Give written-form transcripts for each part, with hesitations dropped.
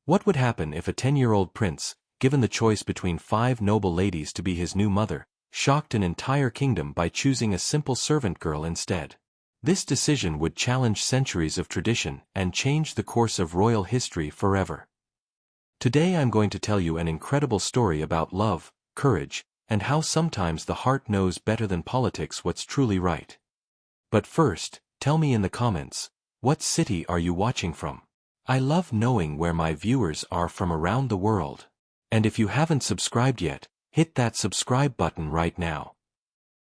What would happen if a 10-year-old prince, given the choice between 5 noble ladies to be his new mother, shocked an entire kingdom by choosing a simple servant girl instead? This decision would challenge centuries of tradition and change the course of royal history forever. Today I'm going to tell you an incredible story about love, courage, and how sometimes the heart knows better than politics what's truly right. But first, tell me in the comments, what city are you watching from? I love knowing where my viewers are from around the world. And if you haven't subscribed yet, hit that subscribe button right now.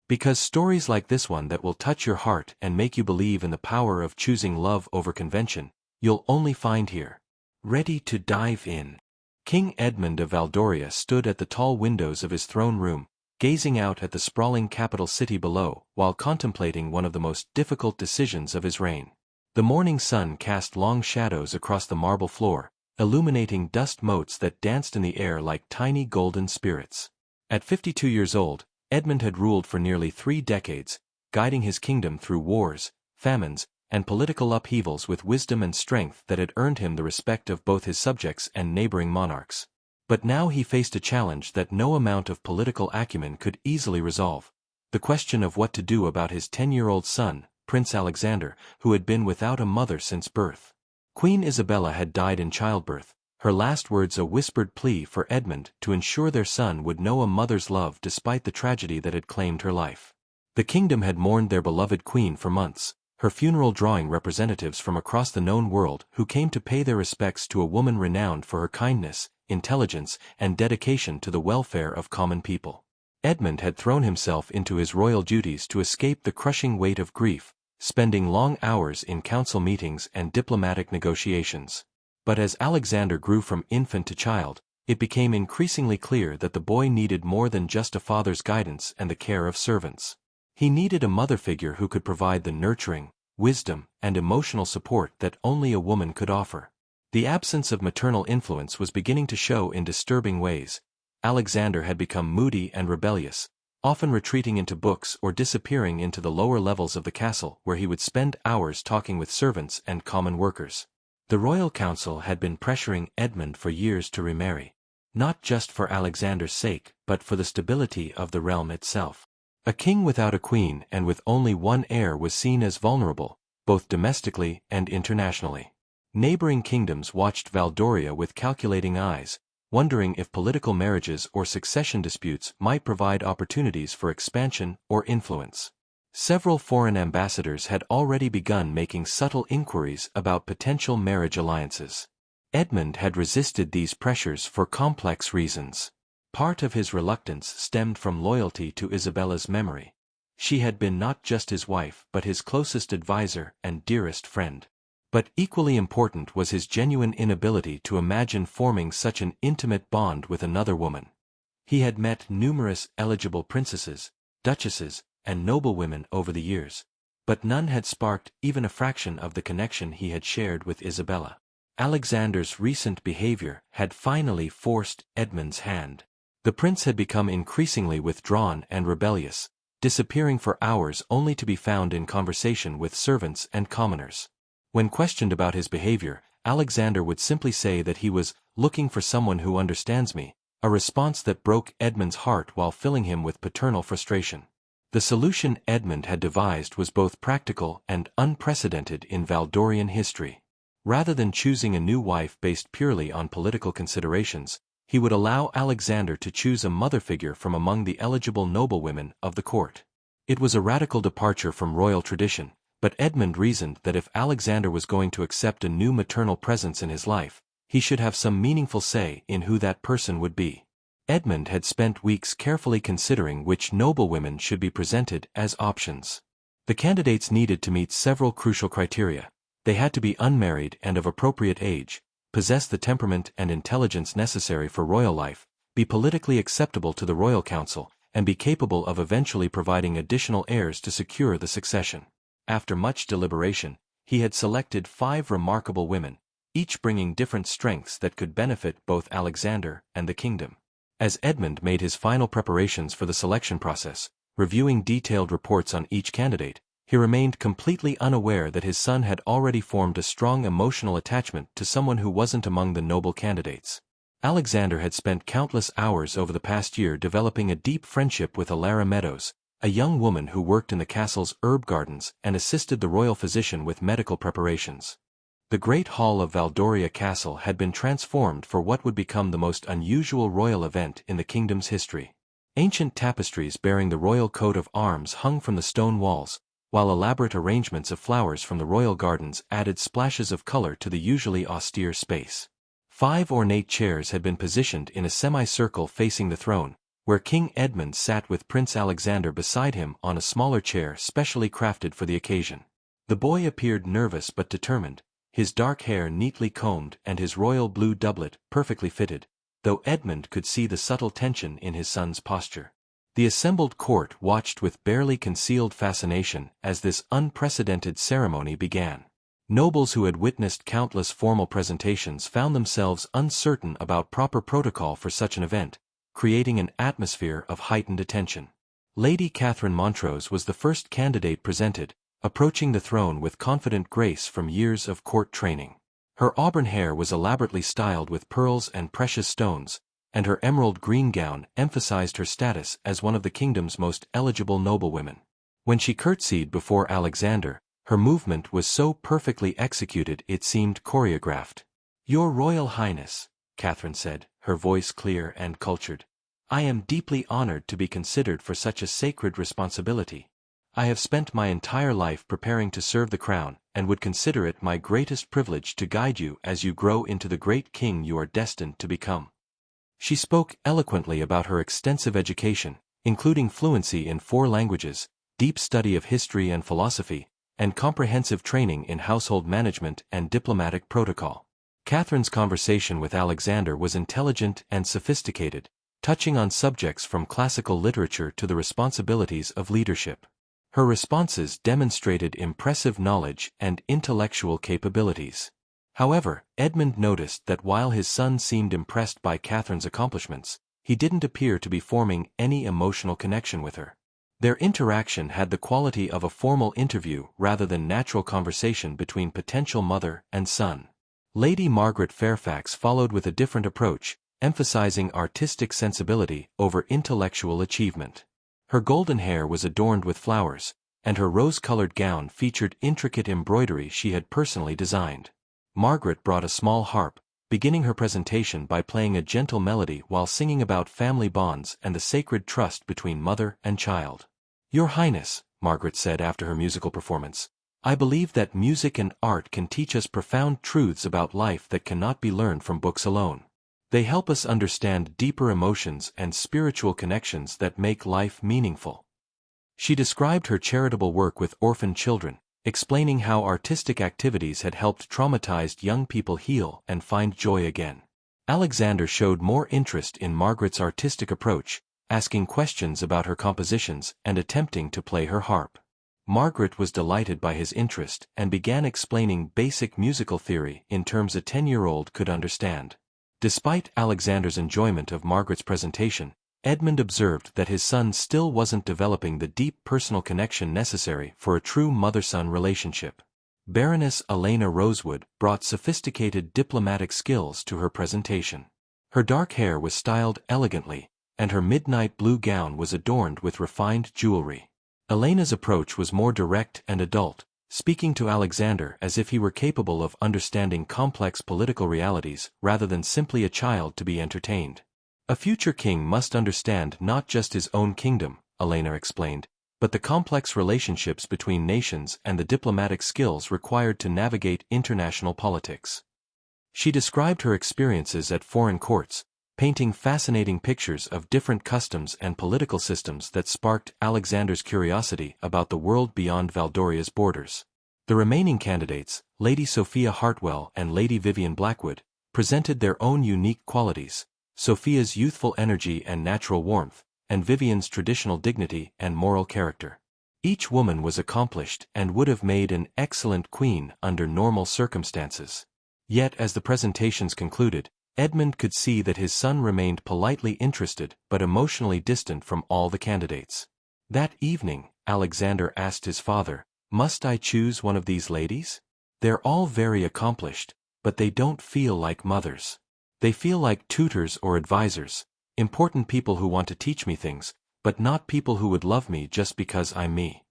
Because stories like this one that will touch your heart and make you believe in the power of choosing love over convention, you'll only find here. Ready to dive in? King Edmund of Valdoria stood at the tall windows of his throne room, gazing out at the sprawling capital city below, while contemplating one of the most difficult decisions of his reign. The morning sun cast long shadows across the marble floor, illuminating dust motes that danced in the air like tiny golden spirits. At 52 years old, Edmund had ruled for nearly 3 decades, guiding his kingdom through wars, famines, and political upheavals with wisdom and strength that had earned him the respect of both his subjects and neighboring monarchs. But now he faced a challenge that no amount of political acumen could easily resolve: the question of what to do about his 10-year-old son, Prince Alexander, who had been without a mother since birth. Queen Isabella had died in childbirth, her last words a whispered plea for Edmund to ensure their son would know a mother's love despite the tragedy that had claimed her life. The kingdom had mourned their beloved queen for months, her funeral drawing representatives from across the known world who came to pay their respects to a woman renowned for her kindness, intelligence, and dedication to the welfare of common people. Edmund had thrown himself into his royal duties to escape the crushing weight of grief, spending long hours in council meetings and diplomatic negotiations. But as Alexander grew from infant to child, it became increasingly clear that the boy needed more than just a father's guidance and the care of servants. He needed a mother figure who could provide the nurturing, wisdom, and emotional support that only a woman could offer. The absence of maternal influence was beginning to show in disturbing ways. Alexander had become moody and rebellious, often retreating into books or disappearing into the lower levels of the castle where he would spend hours talking with servants and common workers. The royal council had been pressuring Edmund for years to remarry, not just for Alexander's sake but for the stability of the realm itself. A king without a queen and with only one heir was seen as vulnerable, both domestically and internationally. Neighboring kingdoms watched Valdoria with calculating eyes, wondering if political marriages or succession disputes might provide opportunities for expansion or influence. Several foreign ambassadors had already begun making subtle inquiries about potential marriage alliances. Edmund had resisted these pressures for complex reasons. Part of his reluctance stemmed from loyalty to Isabella's memory. She had been not just his wife but his closest advisor and dearest friend. But equally important was his genuine inability to imagine forming such an intimate bond with another woman. He had met numerous eligible princesses, duchesses, and noblewomen over the years, but none had sparked even a fraction of the connection he had shared with Isabella. Alexander's recent behavior had finally forced Edmund's hand. The prince had become increasingly withdrawn and rebellious, disappearing for hours only to be found in conversation with servants and commoners. When questioned about his behavior, Alexander would simply say that he was looking for someone who understands me, a response that broke Edmund's heart while filling him with paternal frustration. The solution Edmund had devised was both practical and unprecedented in Valdorian history. Rather than choosing a new wife based purely on political considerations, he would allow Alexander to choose a mother figure from among the eligible noblewomen of the court. It was a radical departure from royal tradition, but Edmund reasoned that if Alexander was going to accept a new maternal presence in his life, he should have some meaningful say in who that person would be. Edmund had spent weeks carefully considering which noblewomen should be presented as options. The candidates needed to meet several crucial criteria. They had to be unmarried and of appropriate age, possess the temperament and intelligence necessary for royal life, be politically acceptable to the royal council, and be capable of eventually providing additional heirs to secure the succession. After much deliberation, he had selected 5 remarkable women, each bringing different strengths that could benefit both Alexander and the kingdom. As Edmund made his final preparations for the selection process, reviewing detailed reports on each candidate, he remained completely unaware that his son had already formed a strong emotional attachment to someone who wasn't among the noble candidates. Alexander had spent countless hours over the past year developing a deep friendship with Alara Meadows, a young woman who worked in the castle's herb gardens and assisted the royal physician with medical preparations. The Great Hall of Valdoria Castle had been transformed for what would become the most unusual royal event in the kingdom's history. Ancient tapestries bearing the royal coat of arms hung from the stone walls, while elaborate arrangements of flowers from the royal gardens added splashes of color to the usually austere space. 5 ornate chairs had been positioned in a semicircle facing the throne, where King Edmund sat with Prince Alexander beside him on a smaller chair specially crafted for the occasion. The boy appeared nervous but determined, his dark hair neatly combed and his royal blue doublet perfectly fitted, though Edmund could see the subtle tension in his son's posture. The assembled court watched with barely concealed fascination as this unprecedented ceremony began. Nobles who had witnessed countless formal presentations found themselves uncertain about proper protocol for such an event, creating an atmosphere of heightened attention. Lady Catherine Montrose was the first candidate presented, approaching the throne with confident grace from years of court training. Her auburn hair was elaborately styled with pearls and precious stones, and her emerald green gown emphasized her status as one of the kingdom's most eligible noblewomen. When she curtsied before Alexander, her movement was so perfectly executed it seemed choreographed. "Your Royal Highness," Catherine said, her voice clear and cultured, "I am deeply honored to be considered for such a sacred responsibility. I have spent my entire life preparing to serve the crown, and would consider it my greatest privilege to guide you as you grow into the great king you are destined to become." She spoke eloquently about her extensive education, including fluency in 4 languages, deep study of history and philosophy, and comprehensive training in household management and diplomatic protocol. Catherine's conversation with Alexander was intelligent and sophisticated, touching on subjects from classical literature to the responsibilities of leadership. Her responses demonstrated impressive knowledge and intellectual capabilities. However, Edmund noticed that while his son seemed impressed by Catherine's accomplishments, he didn't appear to be forming any emotional connection with her. Their interaction had the quality of a formal interview rather than natural conversation between potential mother and son. Lady Margaret Fairfax followed with a different approach, emphasizing artistic sensibility over intellectual achievement. Her golden hair was adorned with flowers, and her rose-colored gown featured intricate embroidery she had personally designed. Margaret brought a small harp, beginning her presentation by playing a gentle melody while singing about family bonds and the sacred trust between mother and child. "Your Highness," Margaret said after her musical performance, "I believe that music and art can teach us profound truths about life that cannot be learned from books alone. They help us understand deeper emotions and spiritual connections that make life meaningful." She described her charitable work with orphan children, explaining how artistic activities had helped traumatized young people heal and find joy again. Alexander showed more interest in Margaret's artistic approach, asking questions about her compositions and attempting to play her harp. Margaret was delighted by his interest and began explaining basic musical theory in terms a 10-year-old could understand. Despite Alexander's enjoyment of Margaret's presentation, Edmund observed that his son still wasn't developing the deep personal connection necessary for a true mother-son relationship. Baroness Elena Rosewood brought sophisticated diplomatic skills to her presentation. Her dark hair was styled elegantly, and her midnight blue gown was adorned with refined jewelry. Elena's approach was more direct and adult, speaking to Alexander as if he were capable of understanding complex political realities rather than simply a child to be entertained. "A future king must understand not just his own kingdom," Elena explained, "but the complex relationships between nations and the diplomatic skills required to navigate international politics." She described her experiences at foreign courts, painting fascinating pictures of different customs and political systems that sparked Alexander's curiosity about the world beyond Valdoria's borders. The remaining candidates, Lady Sophia Hartwell and Lady Vivian Blackwood, presented their own unique qualities: Sophia's youthful energy and natural warmth, and Vivian's traditional dignity and moral character. Each woman was accomplished and would have made an excellent queen under normal circumstances. Yet as the presentations concluded, Edmund could see that his son remained politely interested but emotionally distant from all the candidates. That evening, Alexander asked his father, Must I choose one of these ladies? They're all very accomplished, but they don't feel like mothers. They feel like tutors or advisors, important people who want to teach me things, but not people who would love me just because I'm me.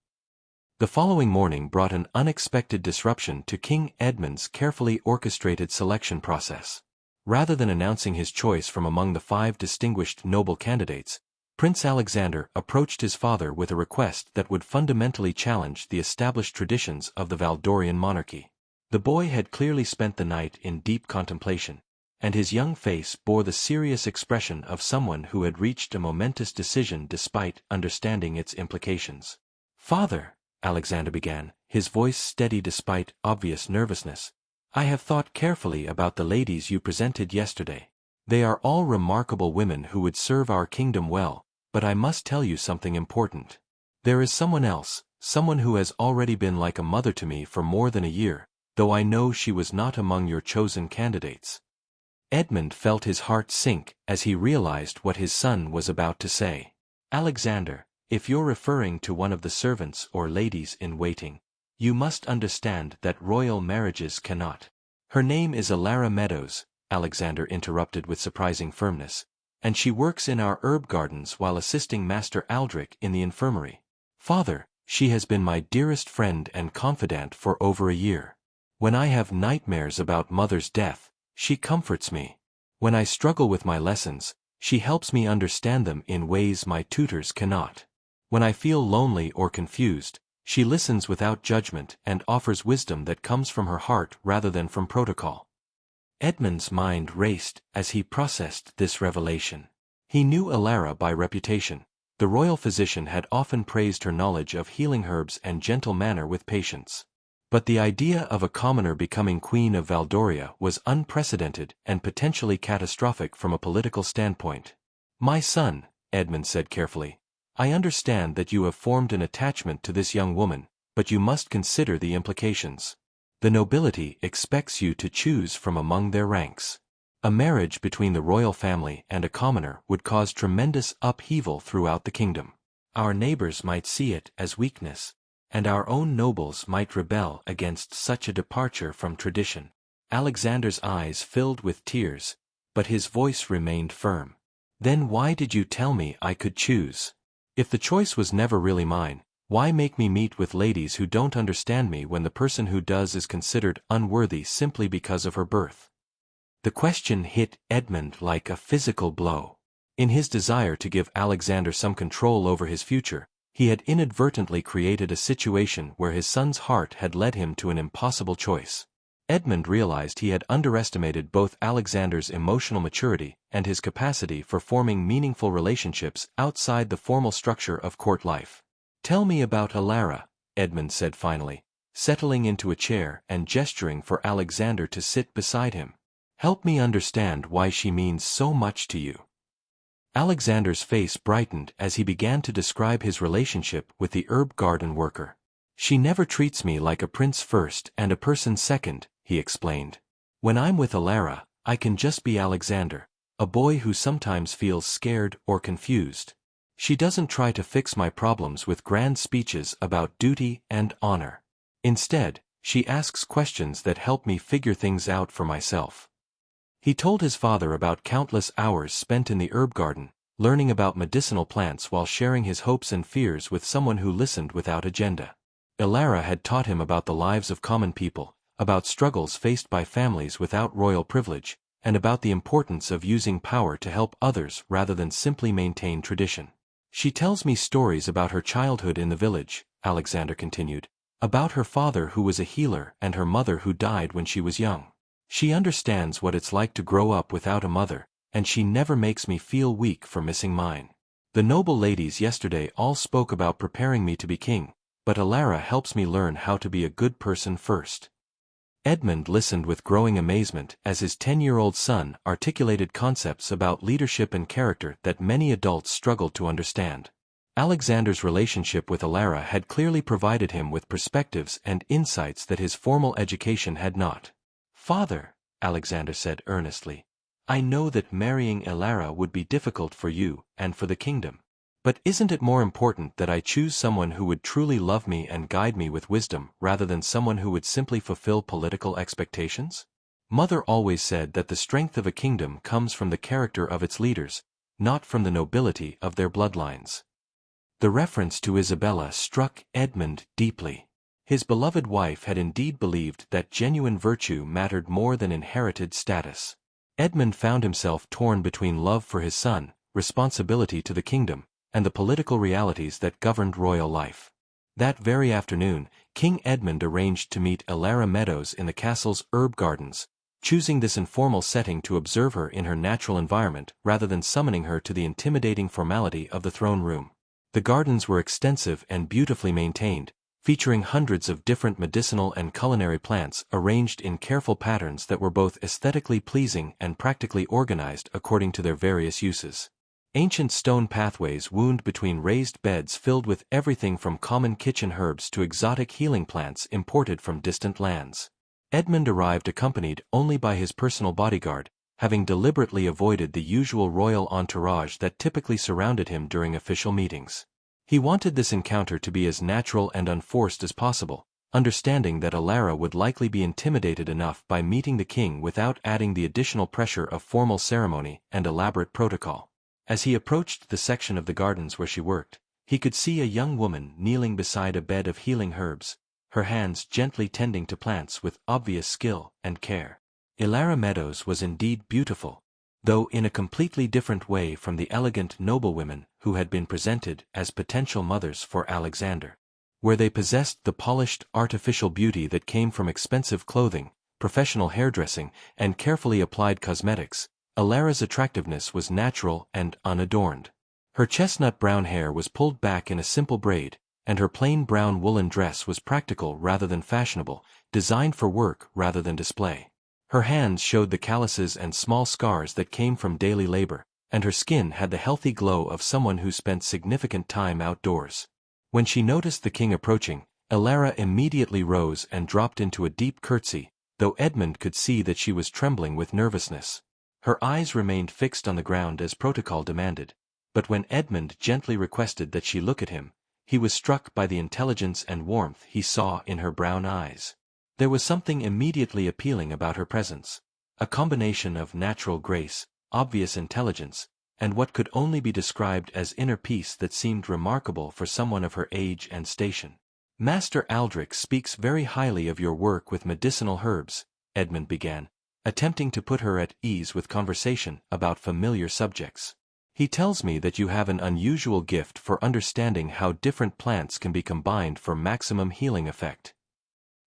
The following morning brought an unexpected disruption to King Edmund's carefully orchestrated selection process. Rather than announcing his choice from among the 5 distinguished noble candidates, Prince Alexander approached his father with a request that would fundamentally challenge the established traditions of the Valdorian monarchy. The boy had clearly spent the night in deep contemplation, and his young face bore the serious expression of someone who had reached a momentous decision despite understanding its implications. "Father," Alexander began, his voice steady despite obvious nervousness, "I have thought carefully about the ladies you presented yesterday. They are all remarkable women who would serve our kingdom well, but I must tell you something important. There is someone else, someone who has already been like a mother to me for more than a year, though I know she was not among your chosen candidates." Edmund felt his heart sink as he realized what his son was about to say. "Alexander, if you're referring to one of the servants or ladies in waiting, you must understand that royal marriages cannot." "Her name is Alara Meadows," Alexander interrupted with surprising firmness, "and she works in our herb gardens while assisting Master Aldrich in the infirmary. Father, she has been my dearest friend and confidant for over a year. When I have nightmares about Mother's death, she comforts me. When I struggle with my lessons, she helps me understand them in ways my tutors cannot. When I feel lonely or confused, she listens without judgment and offers wisdom that comes from her heart rather than from protocol." Edmund's mind raced as he processed this revelation. He knew Alara by reputation. The royal physician had often praised her knowledge of healing herbs and gentle manner with patients. But the idea of a commoner becoming Queen of Valdoria was unprecedented and potentially catastrophic from a political standpoint. "My son," Edmund said carefully, "I understand that you have formed an attachment to this young woman, but you must consider the implications. The nobility expects you to choose from among their ranks. A marriage between the royal family and a commoner would cause tremendous upheaval throughout the kingdom. Our neighbors might see it as weakness, and our own nobles might rebel against such a departure from tradition." Alexander's eyes filled with tears, but his voice remained firm. "Then why did you tell me I could choose? If the choice was never really mine, why make me meet with ladies who don't understand me when the person who does is considered unworthy simply because of her birth?" The question hit Edmund like a physical blow. In his desire to give Alexander some control over his future, he had inadvertently created a situation where his son's heart had led him to an impossible choice. Edmund realized he had underestimated both Alexander's emotional maturity and his capacity for forming meaningful relationships outside the formal structure of court life. "Tell me about Alara," Edmund said finally, settling into a chair and gesturing for Alexander to sit beside him. "Help me understand why she means so much to you." Alexander's face brightened as he began to describe his relationship with the herb garden worker. "She never treats me like a prince first and a person second," he explained. "When I'm with Alara, I can just be Alexander, a boy who sometimes feels scared or confused. She doesn't try to fix my problems with grand speeches about duty and honor. Instead, she asks questions that help me figure things out for myself." He told his father about countless hours spent in the herb garden, learning about medicinal plants while sharing his hopes and fears with someone who listened without agenda. Alara had taught him about the lives of common people, about struggles faced by families without royal privilege, and about the importance of using power to help others rather than simply maintain tradition. "She tells me stories about her childhood in the village," Alexander continued, "about her father who was a healer and her mother who died when she was young. She understands what it's like to grow up without a mother, and she never makes me feel weak for missing mine. The noble ladies yesterday all spoke about preparing me to be king, but Alara helps me learn how to be a good person first." Edmund listened with growing amazement as his 10-year-old son articulated concepts about leadership and character that many adults struggled to understand. Alexander's relationship with Alara had clearly provided him with perspectives and insights that his formal education had not. "Father," Alexander said earnestly, "I know that marrying Alara would be difficult for you and for the kingdom. But isn't it more important that I choose someone who would truly love me and guide me with wisdom rather than someone who would simply fulfill political expectations? Mother always said that the strength of a kingdom comes from the character of its leaders, not from the nobility of their bloodlines. The reference to Isabella struck Edmund deeply. His beloved wife had indeed believed that genuine virtue mattered more than inherited status. Edmund found himself torn between love for his son, responsibility to the kingdom, and the political realities that governed royal life. That very afternoon, King Edmund arranged to meet Alara Meadows in the castle's herb gardens, choosing this informal setting to observe her in her natural environment rather than summoning her to the intimidating formality of the throne room. The gardens were extensive and beautifully maintained, featuring hundreds of different medicinal and culinary plants arranged in careful patterns that were both aesthetically pleasing and practically organized according to their various uses. Ancient stone pathways wound between raised beds filled with everything from common kitchen herbs to exotic healing plants imported from distant lands. Edmund arrived accompanied only by his personal bodyguard, having deliberately avoided the usual royal entourage that typically surrounded him during official meetings. He wanted this encounter to be as natural and unforced as possible, understanding that Alara would likely be intimidated enough by meeting the king without adding the additional pressure of formal ceremony and elaborate protocol. As he approached the section of the gardens where she worked, he could see a young woman kneeling beside a bed of healing herbs, her hands gently tending to plants with obvious skill and care. Alara Meadows was indeed beautiful, though in a completely different way from the elegant noblewomen who had been presented as potential mothers for Alexander. Where they possessed the polished, artificial beauty that came from expensive clothing, professional hairdressing, and carefully applied cosmetics, Alara's attractiveness was natural and unadorned. Her chestnut brown hair was pulled back in a simple braid, and her plain brown woolen dress was practical rather than fashionable, designed for work rather than display. Her hands showed the calluses and small scars that came from daily labor, and her skin had the healthy glow of someone who spent significant time outdoors. When she noticed the king approaching, Alara immediately rose and dropped into a deep curtsy, though Edmund could see that she was trembling with nervousness. Her eyes remained fixed on the ground as protocol demanded, but when Edmund gently requested that she look at him, he was struck by the intelligence and warmth he saw in her brown eyes. There was something immediately appealing about her presence, a combination of natural grace, obvious intelligence, and what could only be described as inner peace that seemed remarkable for someone of her age and station. Master Aldrich speaks very highly of your work with medicinal herbs, Edmund began, attempting to put her at ease with conversation about familiar subjects. He tells me that you have an unusual gift for understanding how different plants can be combined for maximum healing effect.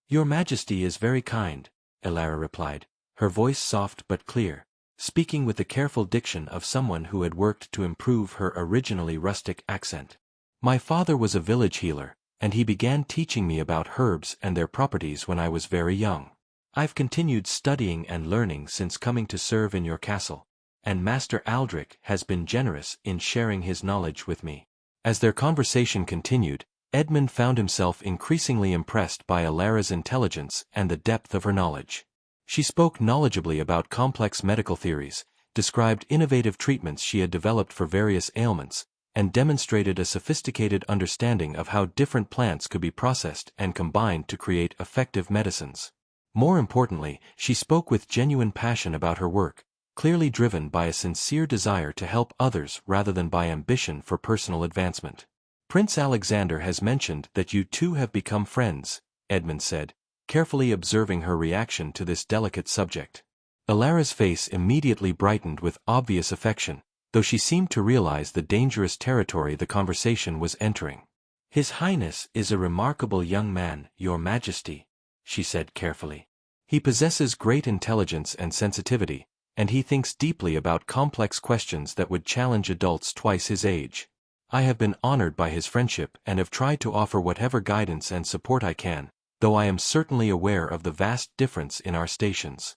Your Majesty is very kind, Alara replied, her voice soft but clear, speaking with the careful diction of someone who had worked to improve her originally rustic accent. My father was a village healer, and he began teaching me about herbs and their properties when I was very young. I've continued studying and learning since coming to serve in your castle, and Master Aldrich has been generous in sharing his knowledge with me. As their conversation continued, Edmund found himself increasingly impressed by Alara's intelligence and the depth of her knowledge. She spoke knowledgeably about complex medical theories, described innovative treatments she had developed for various ailments, and demonstrated a sophisticated understanding of how different plants could be processed and combined to create effective medicines. More importantly, she spoke with genuine passion about her work, clearly driven by a sincere desire to help others rather than by ambition for personal advancement. Prince Alexander has mentioned that you two have become friends, Edmund said, carefully observing her reaction to this delicate subject. Alara's face immediately brightened with obvious affection, though she seemed to realize the dangerous territory the conversation was entering. His Highness is a remarkable young man, Your Majesty, she said carefully. He possesses great intelligence and sensitivity, and he thinks deeply about complex questions that would challenge adults twice his age. I have been honored by his friendship and have tried to offer whatever guidance and support I can, though I am certainly aware of the vast difference in our stations.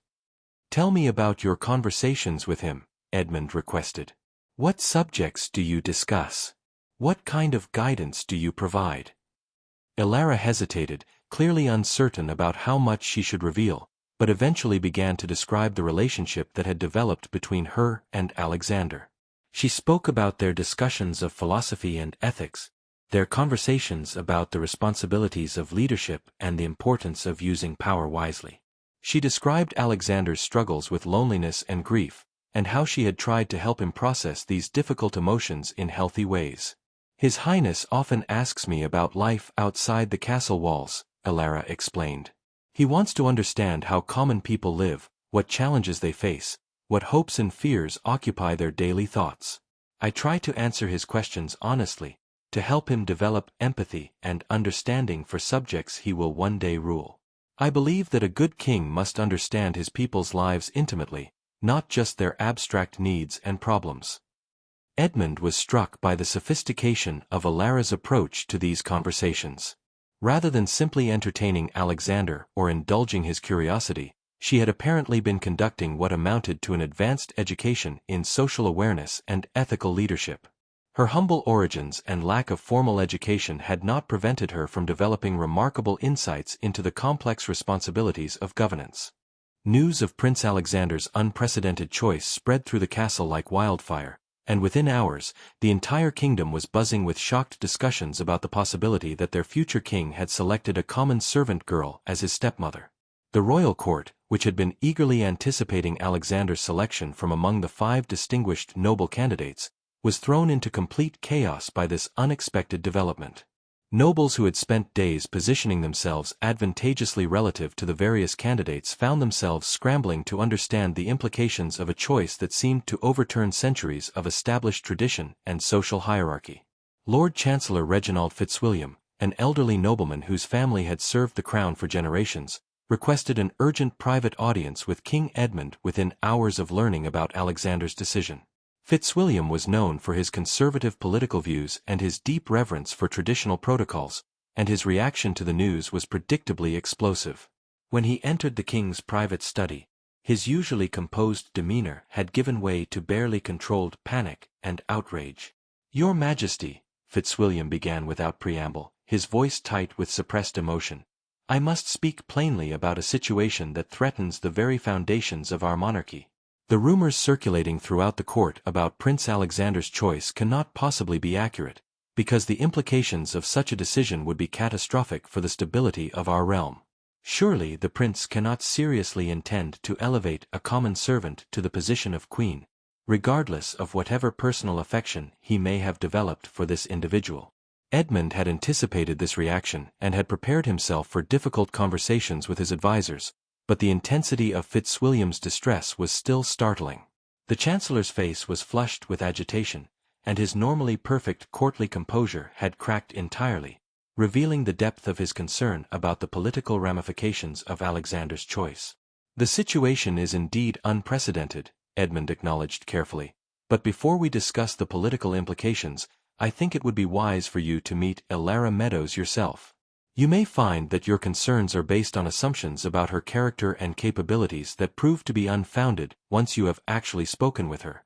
Tell me about your conversations with him, Edmund requested. What subjects do you discuss? What kind of guidance do you provide? Alara hesitated, clearly uncertain about how much she should reveal, but eventually began to describe the relationship that had developed between her and Alexander. She spoke about their discussions of philosophy and ethics, their conversations about the responsibilities of leadership and the importance of using power wisely. She described Alexander's struggles with loneliness and grief, and how she had tried to help him process these difficult emotions in healthy ways. His Highness often asks me about life outside the castle walls, Alara explained. He wants to understand how common people live, what challenges they face, what hopes and fears occupy their daily thoughts. I try to answer his questions honestly, to help him develop empathy and understanding for subjects he will one day rule. I believe that a good king must understand his people's lives intimately, not just their abstract needs and problems. Edmund was struck by the sophistication of Alara's approach to these conversations. Rather than simply entertaining Alexander or indulging his curiosity, she had apparently been conducting what amounted to an advanced education in social awareness and ethical leadership. Her humble origins and lack of formal education had not prevented her from developing remarkable insights into the complex responsibilities of governance. News of Prince Alexander's unprecedented choice spread through the castle like wildfire, and within hours, the entire kingdom was buzzing with shocked discussions about the possibility that their future king had selected a common servant girl as his stepmother. The royal court, which had been eagerly anticipating Alexander's selection from among the 5 distinguished noble candidates, was thrown into complete chaos by this unexpected development. Nobles who had spent days positioning themselves advantageously relative to the various candidates found themselves scrambling to understand the implications of a choice that seemed to overturn centuries of established tradition and social hierarchy. Lord Chancellor Reginald Fitzwilliam, an elderly nobleman whose family had served the crown for generations, requested an urgent private audience with King Edmund within hours of learning about Alexander's decision. Fitzwilliam was known for his conservative political views and his deep reverence for traditional protocols, and his reaction to the news was predictably explosive. When he entered the king's private study, his usually composed demeanor had given way to barely controlled panic and outrage. "Your Majesty," Fitzwilliam began without preamble, his voice tight with suppressed emotion, "I must speak plainly about a situation that threatens the very foundations of our monarchy. The rumors circulating throughout the court about Prince Alexander's choice cannot possibly be accurate, because the implications of such a decision would be catastrophic for the stability of our realm. Surely the prince cannot seriously intend to elevate a common servant to the position of queen, regardless of whatever personal affection he may have developed for this individual." Edmund had anticipated this reaction and had prepared himself for difficult conversations with his advisers, but the intensity of Fitzwilliam's distress was still startling. The Chancellor's face was flushed with agitation, and his normally perfect courtly composure had cracked entirely, revealing the depth of his concern about the political ramifications of Alexander's choice. "The situation is indeed unprecedented," Edmund acknowledged carefully, "but before we discuss the political implications, I think it would be wise for you to meet Alara Meadows yourself. You may find that your concerns are based on assumptions about her character and capabilities that prove to be unfounded once you have actually spoken with her."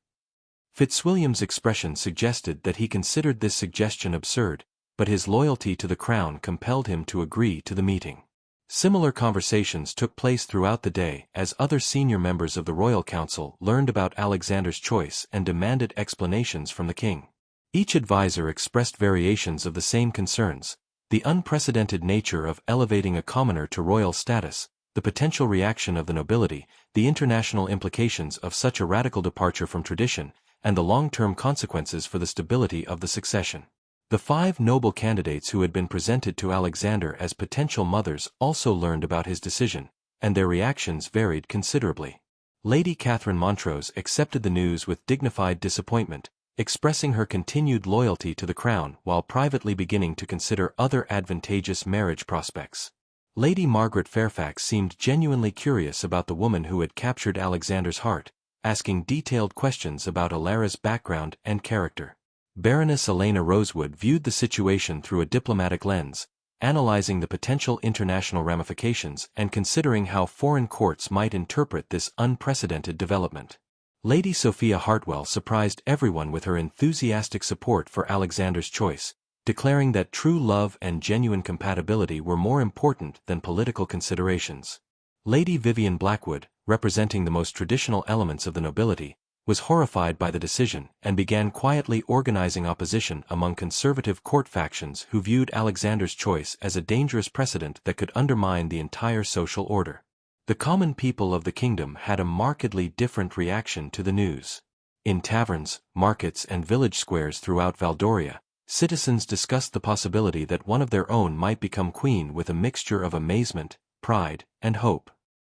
Fitzwilliam's expression suggested that he considered this suggestion absurd, but his loyalty to the crown compelled him to agree to the meeting. Similar conversations took place throughout the day as other senior members of the royal council learned about Alexander's choice and demanded explanations from the king. Each advisor expressed variations of the same concerns: the unprecedented nature of elevating a commoner to royal status, the potential reaction of the nobility, the international implications of such a radical departure from tradition, and the long-term consequences for the stability of the succession. The 5 noble candidates who had been presented to Alexander as potential mothers also learned about his decision, and their reactions varied considerably. Lady Catherine Montrose accepted the news with dignified disappointment, expressing her continued loyalty to the crown while privately beginning to consider other advantageous marriage prospects. Lady Margaret Fairfax seemed genuinely curious about the woman who had captured Alexander's heart, asking detailed questions about Alara's background and character. Baroness Elena Rosewood viewed the situation through a diplomatic lens, analyzing the potential international ramifications and considering how foreign courts might interpret this unprecedented development. Lady Sophia Hartwell surprised everyone with her enthusiastic support for Alexander's choice, declaring that true love and genuine compatibility were more important than political considerations. Lady Vivian Blackwood, representing the most traditional elements of the nobility, was horrified by the decision and began quietly organizing opposition among conservative court factions who viewed Alexander's choice as a dangerous precedent that could undermine the entire social order. The common people of the kingdom had a markedly different reaction to the news. In taverns, markets and village squares throughout Valdoria, citizens discussed the possibility that one of their own might become queen with a mixture of amazement, pride, and hope.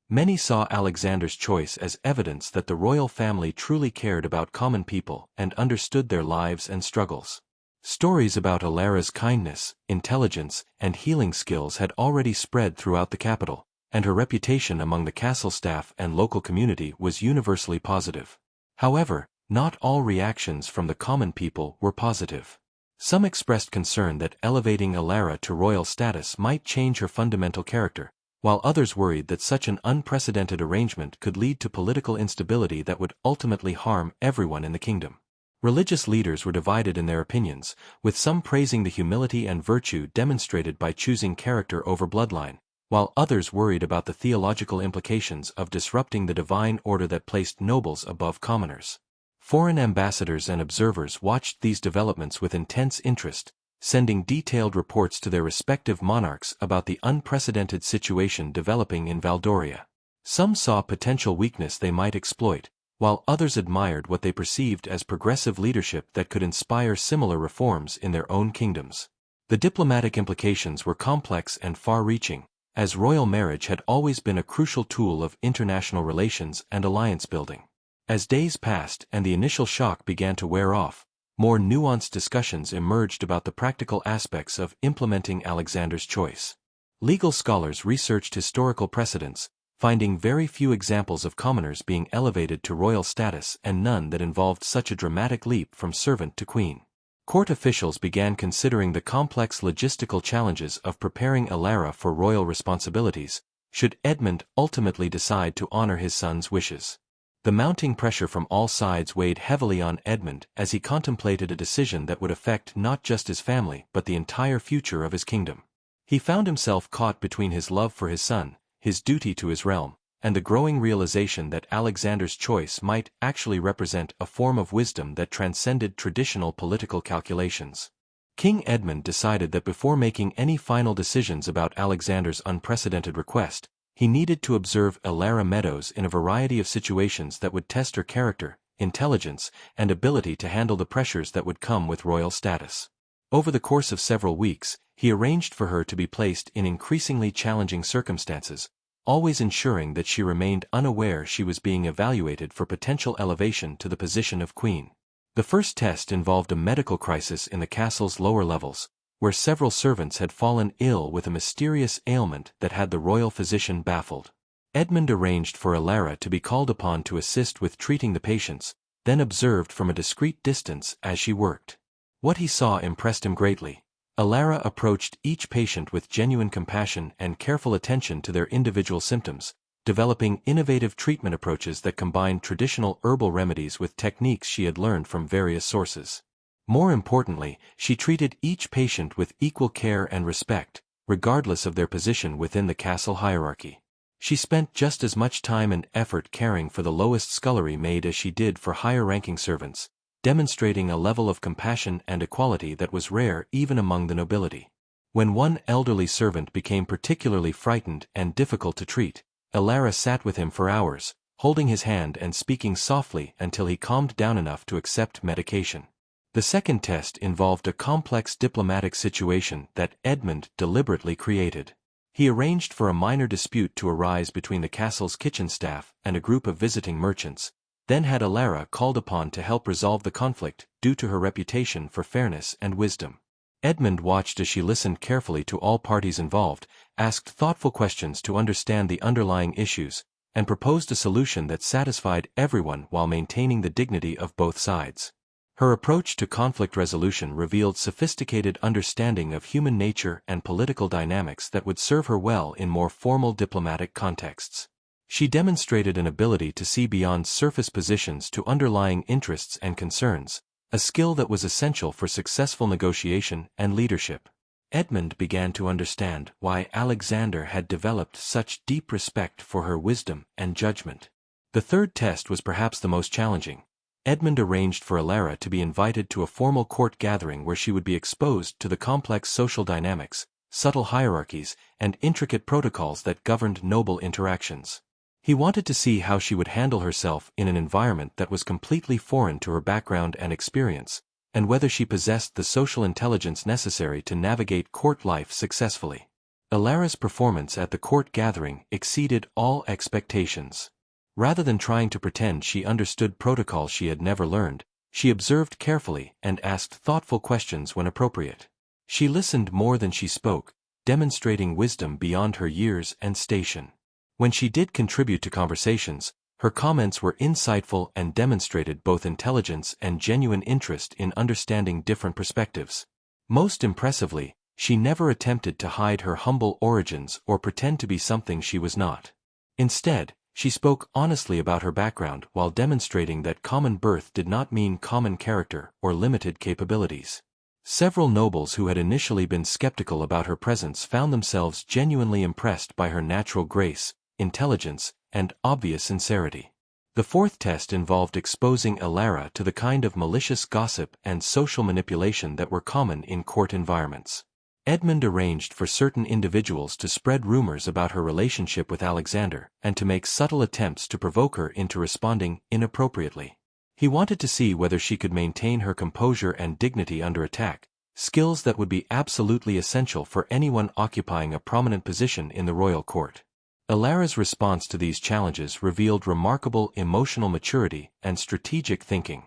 Many saw Alexander's choice as evidence that the royal family truly cared about common people and understood their lives and struggles. Stories about Alara's kindness, intelligence, and healing skills had already spread throughout the capital, and her reputation among the castle staff and local community was universally positive. However, not all reactions from the common people were positive. Some expressed concern that elevating Alara to royal status might change her fundamental character, while others worried that such an unprecedented arrangement could lead to political instability that would ultimately harm everyone in the kingdom. Religious leaders were divided in their opinions, with some praising the humility and virtue demonstrated by choosing character over bloodline, while others worried about the theological implications of disrupting the divine order that placed nobles above commoners. Foreign ambassadors and observers watched these developments with intense interest, sending detailed reports to their respective monarchs about the unprecedented situation developing in Valdoria. Some saw potential weakness they might exploit, while others admired what they perceived as progressive leadership that could inspire similar reforms in their own kingdoms. The diplomatic implications were complex and far-reaching, as royal marriage had always been a crucial tool of international relations and alliance building. As days passed and the initial shock began to wear off, more nuanced discussions emerged about the practical aspects of implementing Alexander's choice. Legal scholars researched historical precedents, finding very few examples of commoners being elevated to royal status and none that involved such a dramatic leap from servant to queen. Court officials began considering the complex logistical challenges of preparing Alara for royal responsibilities, should Edmund ultimately decide to honor his son's wishes. The mounting pressure from all sides weighed heavily on Edmund as he contemplated a decision that would affect not just his family but the entire future of his kingdom. He found himself caught between his love for his son, his duty to his realm, and the growing realization that Alexander's choice might actually represent a form of wisdom that transcended traditional political calculations. King Edmund decided that before making any final decisions about Alexander's unprecedented request, he needed to observe Alara Meadows in a variety of situations that would test her character, intelligence, and ability to handle the pressures that would come with royal status. Over the course of several weeks, he arranged for her to be placed in increasingly challenging circumstances, always ensuring that she remained unaware she was being evaluated for potential elevation to the position of queen. The first test involved a medical crisis in the castle's lower levels, where several servants had fallen ill with a mysterious ailment that had the royal physician baffled. Edmund arranged for Alara to be called upon to assist with treating the patients, then observed from a discreet distance as she worked. What he saw impressed him greatly. Alara approached each patient with genuine compassion and careful attention to their individual symptoms, developing innovative treatment approaches that combined traditional herbal remedies with techniques she had learned from various sources. More importantly, she treated each patient with equal care and respect, regardless of their position within the castle hierarchy. She spent just as much time and effort caring for the lowest scullery maid as she did for higher-ranking servants, demonstrating a level of compassion and equality that was rare even among the nobility. When one elderly servant became particularly frightened and difficult to treat, Alara sat with him for hours, holding his hand and speaking softly until he calmed down enough to accept medication. The second test involved a complex diplomatic situation that Edmund deliberately created. He arranged for a minor dispute to arise between the castle's kitchen staff and a group of visiting merchants, then had Alara called upon to help resolve the conflict due to her reputation for fairness and wisdom. Edmund watched as she listened carefully to all parties involved, asked thoughtful questions to understand the underlying issues, and proposed a solution that satisfied everyone while maintaining the dignity of both sides. Her approach to conflict resolution revealed sophisticated understanding of human nature and political dynamics that would serve her well in more formal diplomatic contexts. She demonstrated an ability to see beyond surface positions to underlying interests and concerns, a skill that was essential for successful negotiation and leadership. Edmund began to understand why Alexander had developed such deep respect for her wisdom and judgment. The third test was perhaps the most challenging. Edmund arranged for Alara to be invited to a formal court gathering where she would be exposed to the complex social dynamics, subtle hierarchies, and intricate protocols that governed noble interactions. He wanted to see how she would handle herself in an environment that was completely foreign to her background and experience, and whether she possessed the social intelligence necessary to navigate court life successfully. Alara's performance at the court gathering exceeded all expectations. Rather than trying to pretend she understood protocols she had never learned, she observed carefully and asked thoughtful questions when appropriate. She listened more than she spoke, demonstrating wisdom beyond her years and station. When she did contribute to conversations, her comments were insightful and demonstrated both intelligence and genuine interest in understanding different perspectives. Most impressively, she never attempted to hide her humble origins or pretend to be something she was not. Instead, she spoke honestly about her background while demonstrating that common birth did not mean common character or limited capabilities. Several nobles who had initially been skeptical about her presence found themselves genuinely impressed by her natural grace, intelligence, and obvious sincerity. The fourth test involved exposing Alara to the kind of malicious gossip and social manipulation that were common in court environments. Edmund arranged for certain individuals to spread rumors about her relationship with Alexander and to make subtle attempts to provoke her into responding inappropriately. He wanted to see whether she could maintain her composure and dignity under attack, skills that would be absolutely essential for anyone occupying a prominent position in the royal court. Alara's response to these challenges revealed remarkable emotional maturity and strategic thinking.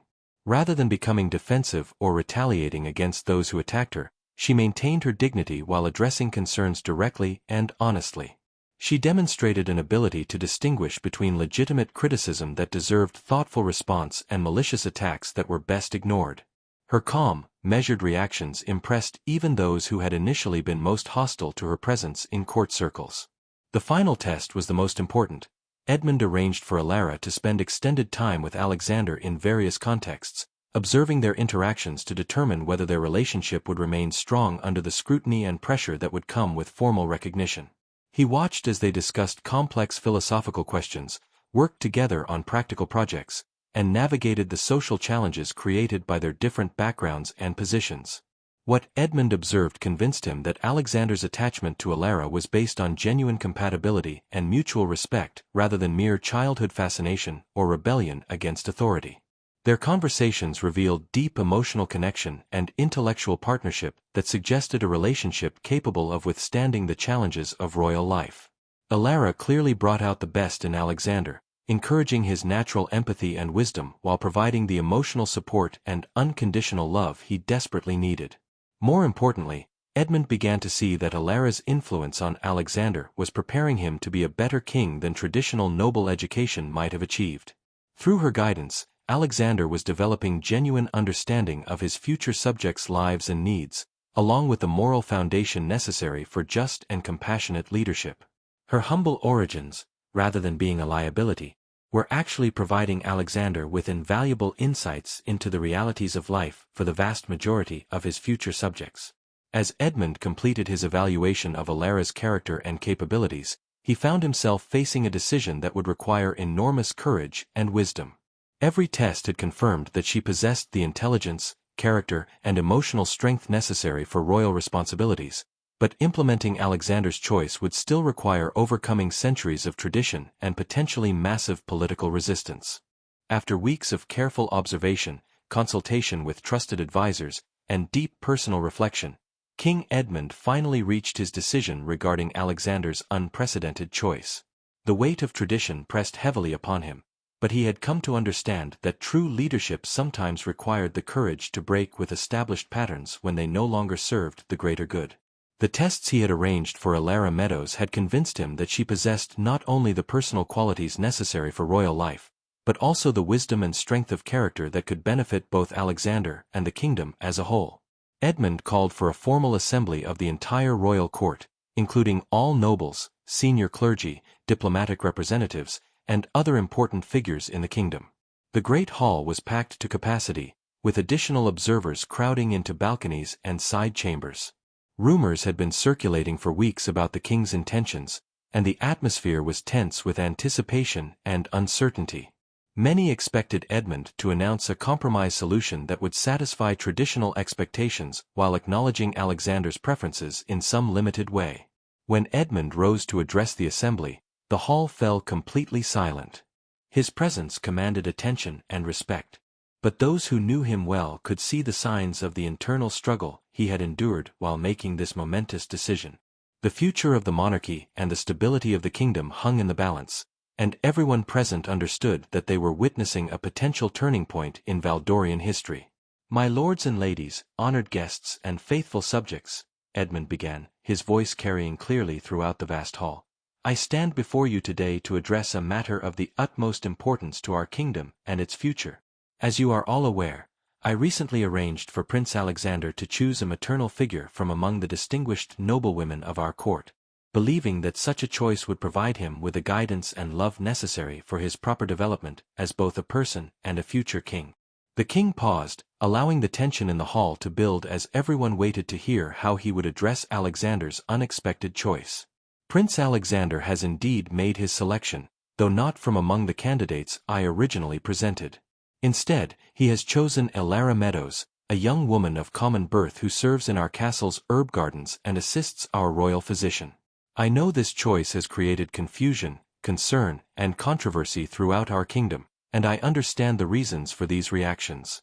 Rather than becoming defensive or retaliating against those who attacked her, she maintained her dignity while addressing concerns directly and honestly. She demonstrated an ability to distinguish between legitimate criticism that deserved thoughtful response and malicious attacks that were best ignored. Her calm, measured reactions impressed even those who had initially been most hostile to her presence in court circles. The final test was the most important. Edmund arranged for Alara to spend extended time with Alexander in various contexts, observing their interactions to determine whether their relationship would remain strong under the scrutiny and pressure that would come with formal recognition. He watched as they discussed complex philosophical questions, worked together on practical projects, and navigated the social challenges created by their different backgrounds and positions. What Edmund observed convinced him that Alexander's attachment to Alara was based on genuine compatibility and mutual respect rather than mere childhood fascination or rebellion against authority. Their conversations revealed deep emotional connection and intellectual partnership that suggested a relationship capable of withstanding the challenges of royal life. Alara clearly brought out the best in Alexander, encouraging his natural empathy and wisdom while providing the emotional support and unconditional love he desperately needed. More importantly, Edmund began to see that Alara's influence on Alexander was preparing him to be a better king than traditional noble education might have achieved. Through her guidance, Alexander was developing genuine understanding of his future subjects' lives and needs, along with the moral foundation necessary for just and compassionate leadership. Her humble origins, rather than being a liability, were actually providing Alexander with invaluable insights into the realities of life for the vast majority of his future subjects. As Edmund completed his evaluation of Alara's character and capabilities, he found himself facing a decision that would require enormous courage and wisdom. Every test had confirmed that she possessed the intelligence, character, and emotional strength necessary for royal responsibilities, but implementing Alexander's choice would still require overcoming centuries of tradition and potentially massive political resistance. After weeks of careful observation, consultation with trusted advisors, and deep personal reflection, King Edmund finally reached his decision regarding Alexander's unprecedented choice. The weight of tradition pressed heavily upon him, but he had come to understand that true leadership sometimes required the courage to break with established patterns when they no longer served the greater good. The tests he had arranged for Alara Meadows had convinced him that she possessed not only the personal qualities necessary for royal life, but also the wisdom and strength of character that could benefit both Alexander and the kingdom as a whole. Edmund called for a formal assembly of the entire royal court, including all nobles, senior clergy, diplomatic representatives, and other important figures in the kingdom. The great hall was packed to capacity, with additional observers crowding into balconies and side chambers. Rumors had been circulating for weeks about the king's intentions, and the atmosphere was tense with anticipation and uncertainty. Many expected Edmund to announce a compromise solution that would satisfy traditional expectations while acknowledging Alexander's preferences in some limited way. When Edmund rose to address the assembly, the hall fell completely silent. His presence commanded attention and respect. But those who knew him well could see the signs of the internal struggle he had endured while making this momentous decision. The future of the monarchy and the stability of the kingdom hung in the balance, and everyone present understood that they were witnessing a potential turning point in Valdorian history. "My lords and ladies, honored guests and faithful subjects," Edmund began, his voice carrying clearly throughout the vast hall. "I stand before you today to address a matter of the utmost importance to our kingdom and its future. As you are all aware, I recently arranged for Prince Alexander to choose a maternal figure from among the distinguished noblewomen of our court, believing that such a choice would provide him with the guidance and love necessary for his proper development as both a person and a future king." The king paused, allowing the tension in the hall to build as everyone waited to hear how he would address Alexander's unexpected choice. "Prince Alexander has indeed made his selection, though not from among the candidates I originally presented. Instead, he has chosen Elara Meadows, a young woman of common birth who serves in our castle's herb gardens and assists our royal physician. I know this choice has created confusion, concern, and controversy throughout our kingdom, and I understand the reasons for these reactions."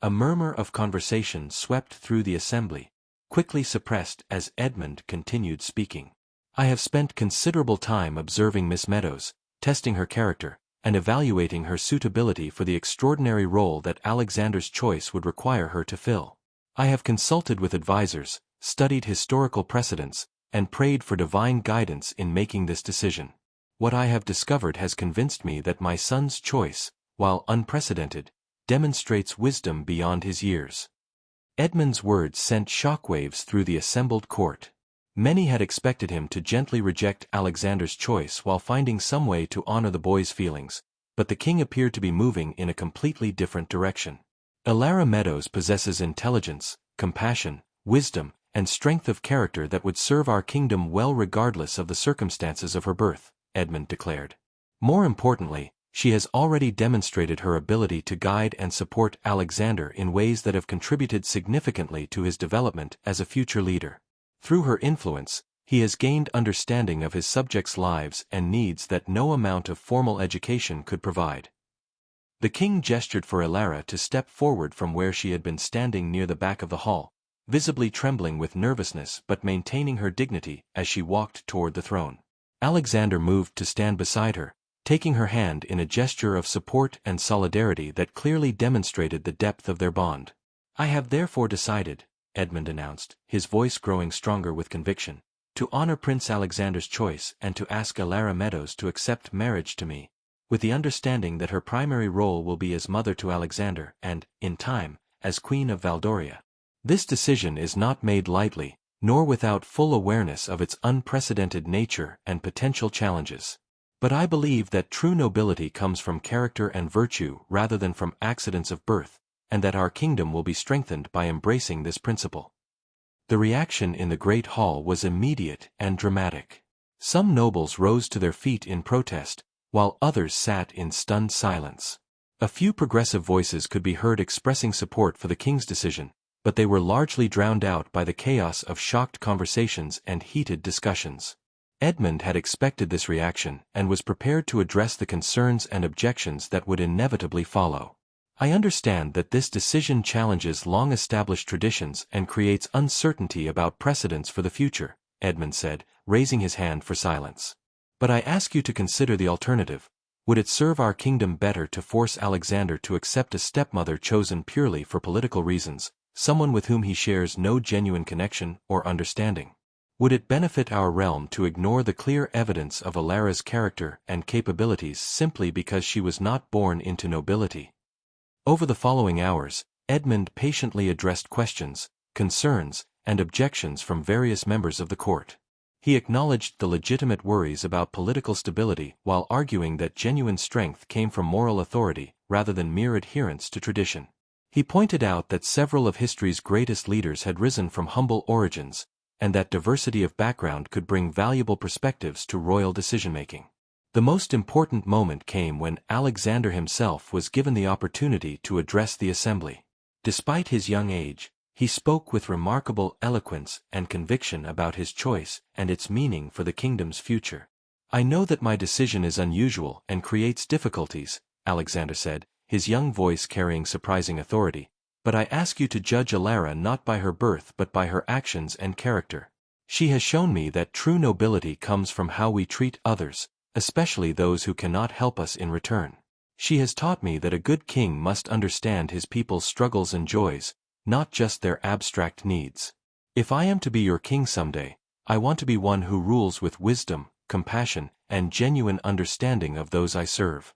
A murmur of conversation swept through the assembly, quickly suppressed as Edmund continued speaking. "I have spent considerable time observing Miss Meadows, testing her character, and evaluating her suitability for the extraordinary role that Alexander's choice would require her to fill. I have consulted with advisors, studied historical precedents, and prayed for divine guidance in making this decision. What I have discovered has convinced me that my son's choice, while unprecedented, demonstrates wisdom beyond his years." Edmund's words sent shockwaves through the assembled court. Many had expected him to gently reject Alexander's choice while finding some way to honor the boy's feelings, but the king appeared to be moving in a completely different direction. "Elara Meadows possesses intelligence, compassion, wisdom, and strength of character that would serve our kingdom well regardless of the circumstances of her birth," Edmund declared. "More importantly, she has already demonstrated her ability to guide and support Alexander in ways that have contributed significantly to his development as a future leader. Through her influence, he has gained understanding of his subjects' lives and needs that no amount of formal education could provide." The king gestured for Elara to step forward from where she had been standing near the back of the hall, visibly trembling with nervousness but maintaining her dignity as she walked toward the throne. Alexander moved to stand beside her, taking her hand in a gesture of support and solidarity that clearly demonstrated the depth of their bond. "I have therefore decided," Edmund announced, his voice growing stronger with conviction, "to honor Prince Alexander's choice and to ask Elara Meadows to accept marriage to me, with the understanding that her primary role will be as mother to Alexander and, in time, as Queen of Valdoria. This decision is not made lightly, nor without full awareness of its unprecedented nature and potential challenges. But I believe that true nobility comes from character and virtue rather than from accidents of birth, and that our kingdom will be strengthened by embracing this principle." The reaction in the great hall was immediate and dramatic. Some nobles rose to their feet in protest, while others sat in stunned silence. A few progressive voices could be heard expressing support for the king's decision, but they were largely drowned out by the chaos of shocked conversations and heated discussions. Edmund had expected this reaction and was prepared to address the concerns and objections that would inevitably follow. "I understand that this decision challenges long-established traditions and creates uncertainty about precedents for the future," Edmund said, raising his hand for silence. "But I ask you to consider the alternative. Would it serve our kingdom better to force Alexander to accept a stepmother chosen purely for political reasons, someone with whom he shares no genuine connection or understanding? Would it benefit our realm to ignore the clear evidence of Elara's character and capabilities simply because she was not born into nobility?" Over the following hours, Edmund patiently addressed questions, concerns, and objections from various members of the court. He acknowledged the legitimate worries about political stability while arguing that genuine strength came from moral authority rather than mere adherence to tradition. He pointed out that several of history's greatest leaders had risen from humble origins, and that diversity of background could bring valuable perspectives to royal decision-making. The most important moment came when Alexander himself was given the opportunity to address the assembly. Despite his young age, he spoke with remarkable eloquence and conviction about his choice and its meaning for the kingdom's future. "I know that my decision is unusual and creates difficulties," Alexander said, his young voice carrying surprising authority, "but I ask you to judge Alara not by her birth but by her actions and character. She has shown me that true nobility comes from how we treat others, especially those who cannot help us in return. She has taught me that a good king must understand his people's struggles and joys, not just their abstract needs. If I am to be your king someday, I want to be one who rules with wisdom, compassion, and genuine understanding of those I serve."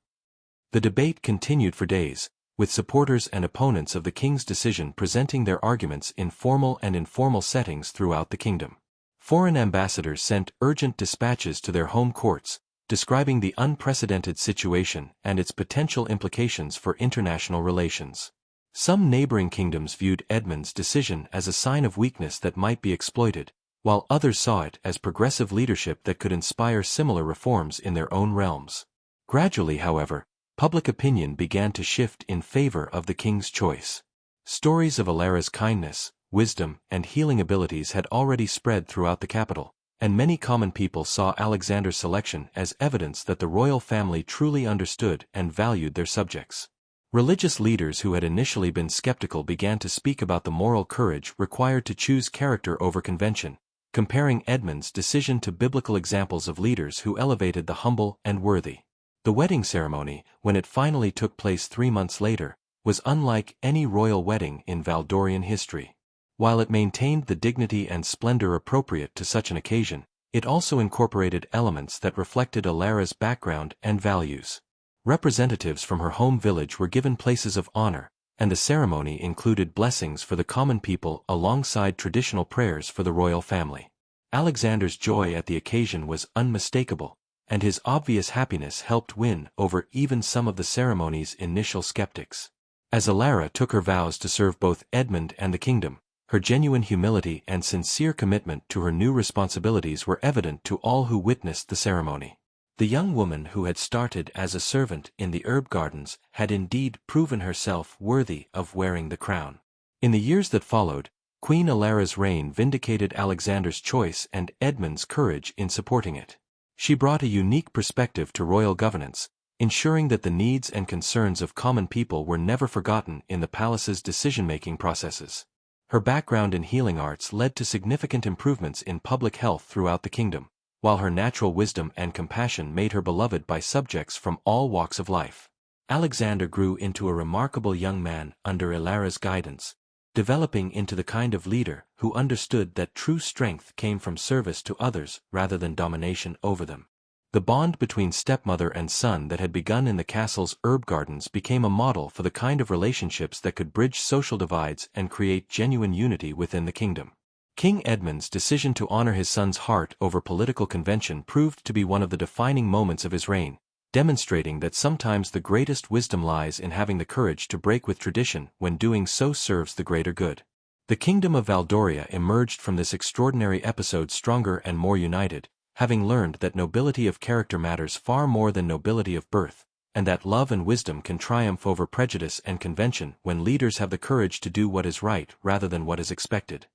The debate continued for days, with supporters and opponents of the king's decision presenting their arguments in formal and informal settings throughout the kingdom. Foreign ambassadors sent urgent dispatches to their home courts, describing the unprecedented situation and its potential implications for international relations. Some neighboring kingdoms viewed Edmund's decision as a sign of weakness that might be exploited, while others saw it as progressive leadership that could inspire similar reforms in their own realms. Gradually, however, public opinion began to shift in favor of the king's choice. Stories of Alara's kindness, wisdom, and healing abilities had already spread throughout the capital, and many common people saw Alexander's selection as evidence that the royal family truly understood and valued their subjects. Religious leaders who had initially been skeptical began to speak about the moral courage required to choose character over convention, comparing Edmund's decision to biblical examples of leaders who elevated the humble and worthy. The wedding ceremony, when it finally took place 3 months later, was unlike any royal wedding in Valdorian history. While it maintained the dignity and splendor appropriate to such an occasion, it also incorporated elements that reflected Alara's background and values. Representatives from her home village were given places of honor, and the ceremony included blessings for the common people alongside traditional prayers for the royal family. Alexander's joy at the occasion was unmistakable, and his obvious happiness helped win over even some of the ceremony's initial skeptics. As Alara took her vows to serve both Edmund and the kingdom, her genuine humility and sincere commitment to her new responsibilities were evident to all who witnessed the ceremony. The young woman who had started as a servant in the herb gardens had indeed proven herself worthy of wearing the crown. In the years that followed, Queen Alara's reign vindicated Alexander's choice and Edmund's courage in supporting it. She brought a unique perspective to royal governance, ensuring that the needs and concerns of common people were never forgotten in the palace's decision-making processes. Her background in healing arts led to significant improvements in public health throughout the kingdom, while her natural wisdom and compassion made her beloved by subjects from all walks of life. Alexander grew into a remarkable young man under Alara's guidance, developing into the kind of leader who understood that true strength came from service to others rather than domination over them. The bond between stepmother and son that had begun in the castle's herb gardens became a model for the kind of relationships that could bridge social divides and create genuine unity within the kingdom. King Edmund's decision to honor his son's heart over political convention proved to be one of the defining moments of his reign, demonstrating that sometimes the greatest wisdom lies in having the courage to break with tradition when doing so serves the greater good. The kingdom of Valdoria emerged from this extraordinary episode stronger and more united, having learned that nobility of character matters far more than nobility of birth, and that love and wisdom can triumph over prejudice and convention when leaders have the courage to do what is right rather than what is expected.